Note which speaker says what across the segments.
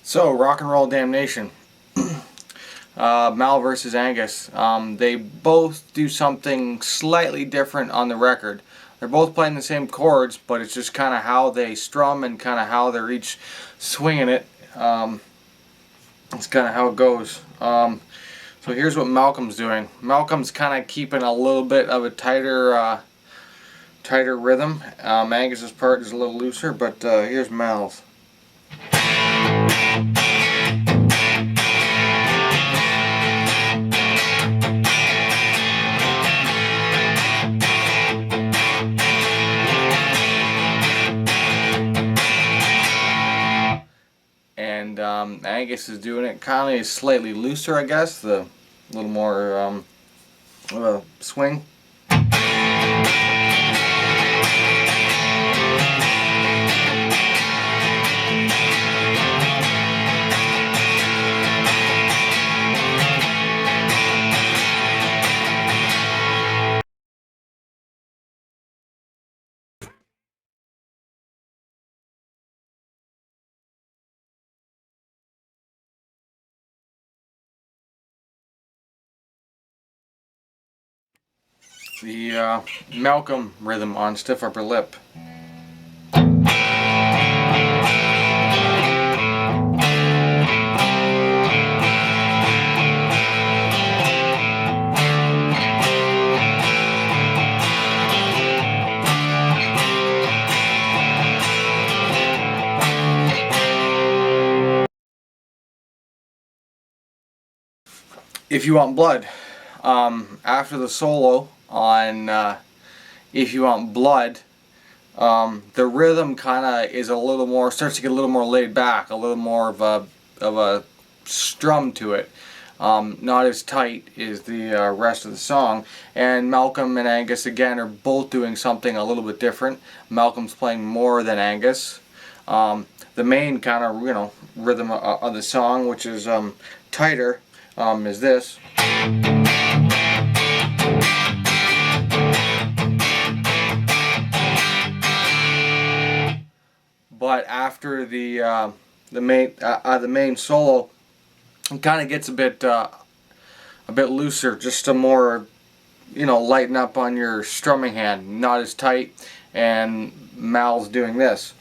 Speaker 1: So, rock and roll damnation. Mal versus Angus. They both do something slightly different on the record. They're both playing the same chords, but it's just kind of how they strum and kind of how they're each swinging it. It's kind of how it goes. So here's what Malcolm's doing. Malcolm's kind of keeping a little bit of a tighter rhythm. Angus's part is a little looser, but here's Mal's. And Angus is doing it kind of slightly looser, I guess, a little more swing. The Malcolm rhythm on Stiff Upper Lip. If You Want Blood. After the solo on If You Want Blood, the rhythm kind of is a little more, starts to get a little more laid back, a little more of a strum to it. Not as tight as the rest of the song. And Malcolm and Angus again are both doing something a little bit different. Malcolm's playing more than Angus. The main kind of rhythm of the song, which is tighter, is this. But after the main solo, it kind of gets a bit looser, just a more, lighten up on your strumming hand, not as tight. And Mal's doing this.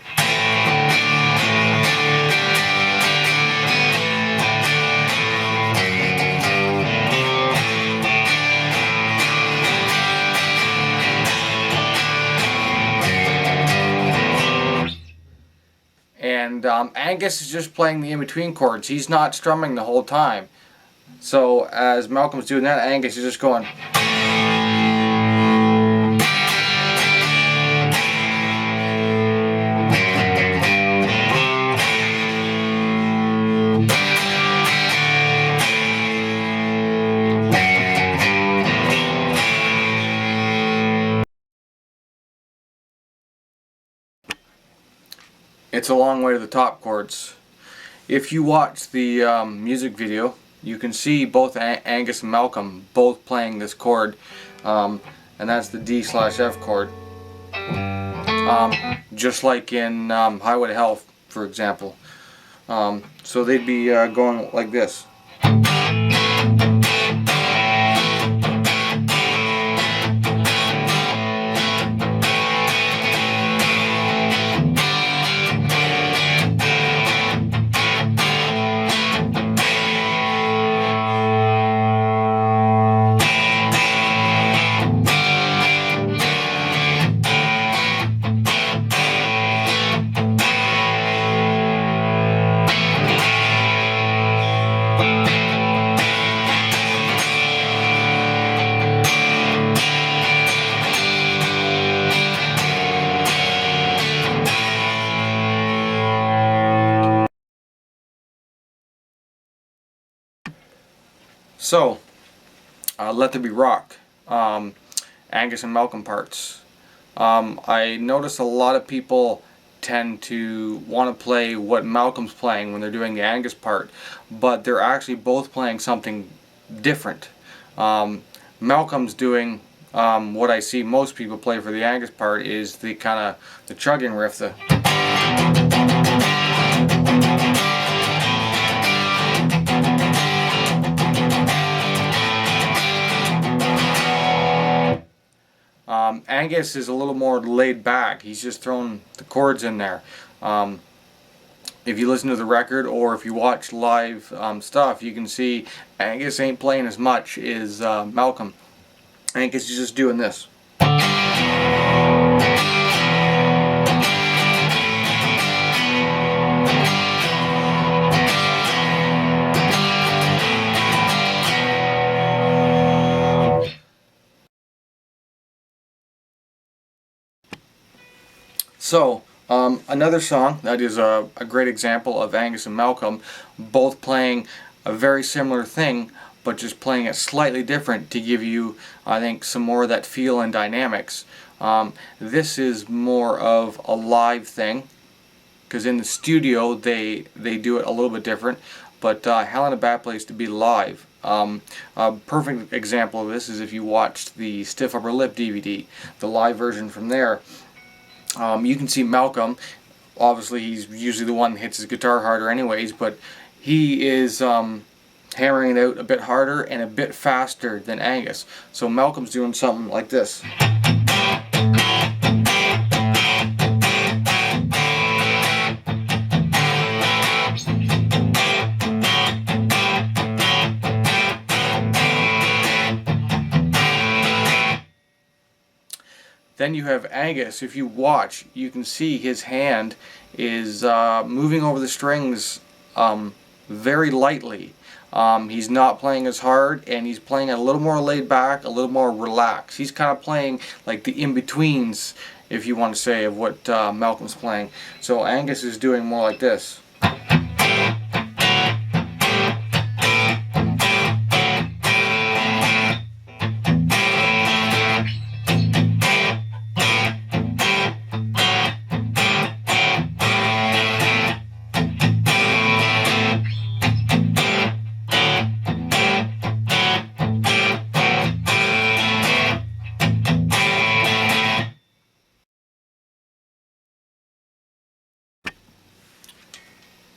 Speaker 1: And Angus is just playing the in-between chords. He's not strumming the whole time. So as Malcolm's doing that, Angus is just going. It's a long way to the top chords. If you watch the music video, you can see both Angus and Malcolm both playing this chord, and that's the D/F chord. Just like in Highway to Hell, for example. So they'd be going like this. So, Let There Be Rock, Angus and Malcolm parts. I notice a lot of people tend to want to play what Malcolm's playing when they're doing the Angus part, but they're actually both playing something different. Malcolm's doing what I see most people play for the Angus part is the kind of the chugging riff, the Angus is a little more laid back. He's just throwing the chords in there. If you listen to the record or if you watch live stuff, you can see Angus ain't playing as much as Malcolm. Angus is just doing this. So, another song that is a great example of Angus and Malcolm both playing a very similar thing, but just playing it slightly different to give you, I think, some more of that feel and dynamics. This is more of a live thing, because in the studio they do it a little bit different, but Hell in a Bad Place to be live. A perfect example of this is if you watched the Stiff Upper Lip DVD, the live version from there. You can see Malcolm, obviously he's usually the one that hits his guitar harder anyways, but he is hammering it out a bit harder and a bit faster than Angus. So Malcolm's doing something like this. Then you have Angus. If you watch, you can see his hand is moving over the strings very lightly. He's not playing as hard, and he's playing a little more laid back, a little more relaxed. He's kind of playing like the in-betweens, if you want to say, of what Malcolm's playing. So Angus is doing more like this.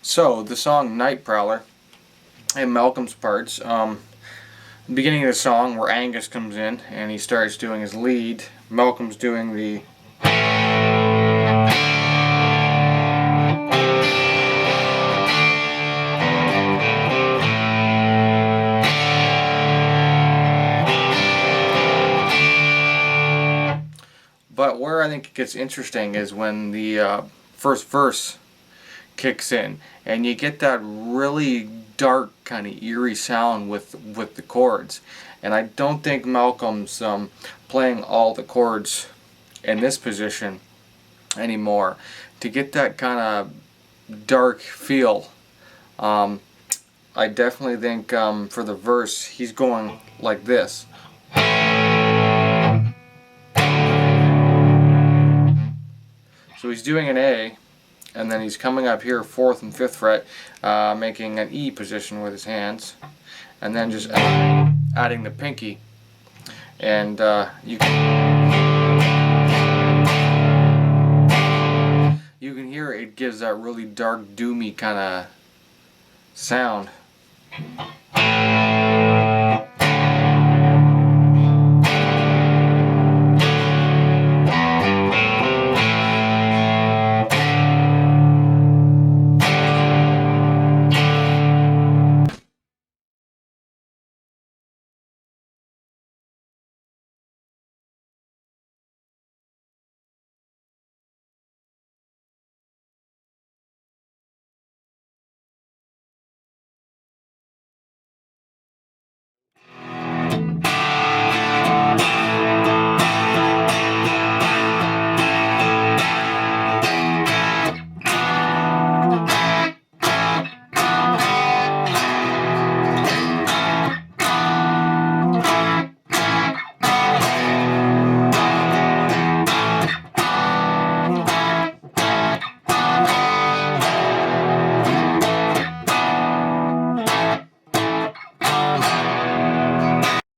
Speaker 1: So, the song Night Prowler and Malcolm's parts, the beginning of the song where Angus comes in and he starts doing his lead, Malcolm's doing the but where I think it gets interesting is when the first verse kicks in and you get that really dark kind of eerie sound with the chords, and I don't think Malcolm's playing all the chords in this position anymore. To get that kind of dark feel, I definitely think for the verse he's going like this. So he's doing an A, and then he's coming up here 4th and 5th fret, making an E position with his hands, and then just adding the pinky, and you can hear it gives that really dark, doomy kind of sound.